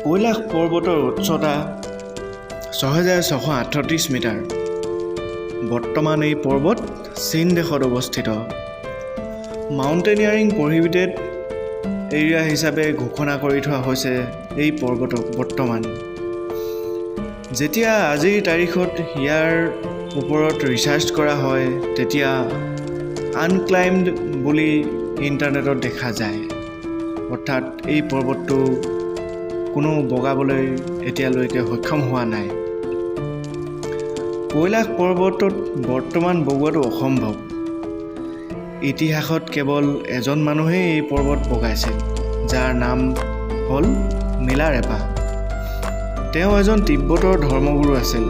কৈলাশ পৰ্বতৰ উচ্চতা ৬,৬৩৮ মিটাৰ। বৰ্তমান এই পৰ্বত চীন দেশত অৱস্থিত। মাউণ্টেইনিয়াৰিং প্ৰহিবিটেড এৰিয়া হিচাপে ঘোষণা কৰি থোৱা হৈছে এই পৰ্বতক বৰ্তমান। যেতিয়া আজিৰ তাৰিখত ইয়াৰ ওপৰত ৰিচাৰ্চ কৰা হয় তেতিয়া আনক্লাইম্বড বুলি ইণ্টাৰনেটত দেখা যায়। অৰ্থাৎ এই পৰ্বতটো কোনো বগাবলৈ এতিয়ালৈকে সক্ষম হোৱা নাই। কৈলাশ পৰ্বতত বৰ্তমান বগোৱাটো অসম্ভৱ। ইতিহাসত কেৱল এজন মানুহেই এই পৰ্বত বগাইছিল, যাৰ নাম হ'ল মিলাৰেপা। তেওঁ এজন তিব্বতৰ ধৰ্মগুৰু আছিল।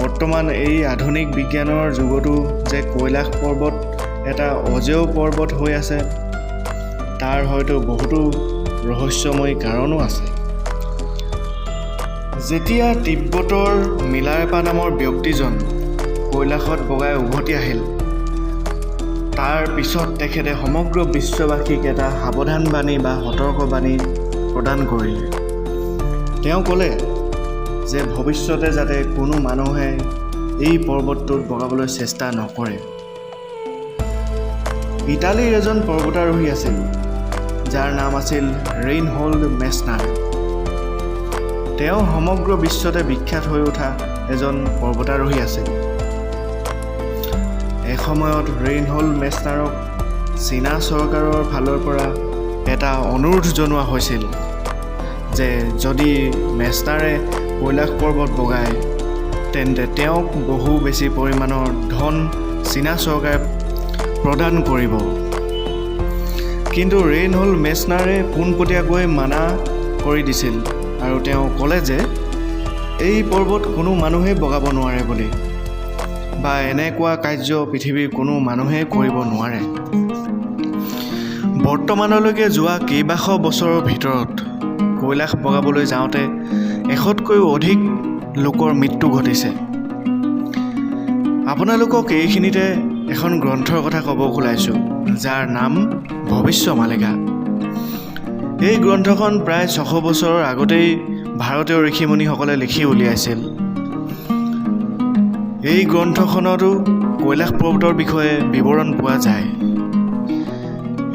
বৰ্তমান এই আধুনিক বিজ্ঞানৰ যুগতো যে কৈলাশ পৰ্বত এটা অজেয় পৰ্বত হৈ আছে, তাৰ হয়তো বহুতো ৰহস্যময় কাৰণো আছে। যেতিয়া তিব্বতৰ মিলাৰেপা নামৰ ব্যক্তিজন কৈলাশত বগাই উভতি আহিল, তাৰ পিছত তেখেতে সমগ্ৰ বিশ্ববাসীক এটা সাৱধানবাণী বা সতৰ্কবাণী প্ৰদান কৰিলে। তেওঁ ক'লে যে ভৱিষ্যতে যাতে কোনো মানুহে এই পৰ্বতটোত বগাবলৈ চেষ্টা নকৰে। ইটালীৰ এজন পৰ্বতাৰোহী আছিল, যাৰ নাম আছিল ৰেইনহোল্ড মেছনাৰ। তেওঁ সমগ্ৰ বিশ্বতে বিখ্যাত হৈ উঠা এজন পৰ্বতাৰোহী আছিল। এসময়ত ৰেইনহোল্ড মেছনাৰক চীনা চৰকাৰৰ ফালৰ পৰা এটা অনুৰোধ জনোৱা হৈছিল যে যদি মেছনাৰে কৈলাশ পৰ্বত বগায় তেন্তে তেওঁক বহু বেছি পৰিমাণৰ ধন চীনা চৰকাৰে প্ৰদান কৰিব। কিন্তু ৰেইনহোল্ড মেছনাৰে পোনপটীয়াকৈ মানা কৰি দিছিল আৰু তেওঁ ক'লে যে এই পৰ্বত কোনো মানুহেই বগাব নোৱাৰে বুলি, বা এনেকুৱা কাৰ্য পৃথিৱীৰ কোনো মানুহে কৰিব নোৱাৰে। বৰ্তমানলৈকে যোৱা কেইবাশ বছৰৰ ভিতৰত কৈলাশ বগাবলৈ যাওঁতে 100তকৈও অধিক লোকৰ মৃত্যু ঘটিছে। আপোনালোকক এইখিনিতে এখন গ্ৰন্থৰ কথা ক'ব ওলাইছোঁ, যাৰ নাম ভৱিষ্যমালিকা। এই গ্ৰন্থখন প্ৰায় 600 বছৰৰ আগতেই ভাৰতীয় ঋষিমুনিসকলে লিখি উলিয়াইছিল। এই গ্ৰন্থখনতো কৈলাশ পৰ্বতৰ বিষয়ে বিৱৰণ পোৱা যায়।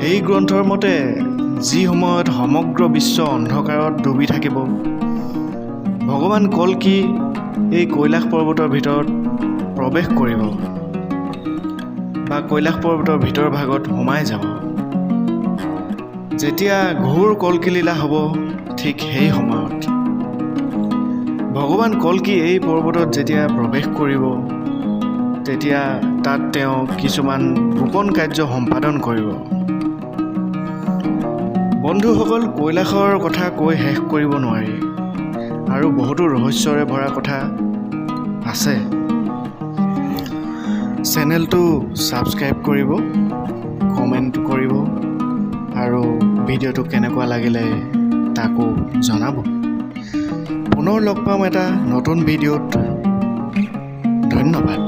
এই গ্ৰন্থৰ মতে যি সময়ত সমগ্ৰ বিশ্ব অন্ধকাৰত ডুবি থাকিব, ভগৱান কল্কি এই কৈলাশ পৰ্বতৰ ভিতৰত প্ৰৱেশ কৰিব বা কৈলাশ পৰ্বতৰ ভিতৰ ভাগত সোমাই যাব। যেতিয়া ঘোৰ কল্কিলীলা হ'ব, ঠিক সেই সময়ত ভগৱান কল্কি এই পৰ্বতত যেতিয়া প্ৰৱেশ কৰিব, তেতিয়া তাত তেওঁ কিছুমান গোপন কাৰ্য সম্পাদন কৰিব। বন্ধুসকল, কৈলাশৰ কথা কৈ শেষ কৰিব নোৱাৰি আৰু বহুতো ৰহস্যৰে ভৰা কথা আছে। চেনেলটো ছাবস্ক্ৰাইব কৰিব, কমেণ্ট কৰিব আৰু ভিডিঅ'টো কেনেকুৱা লাগিলে তাকো জনাব। পুনৰ লগ পাম এটা নতুন ভিডিঅ'ত। ধন্যবাদ।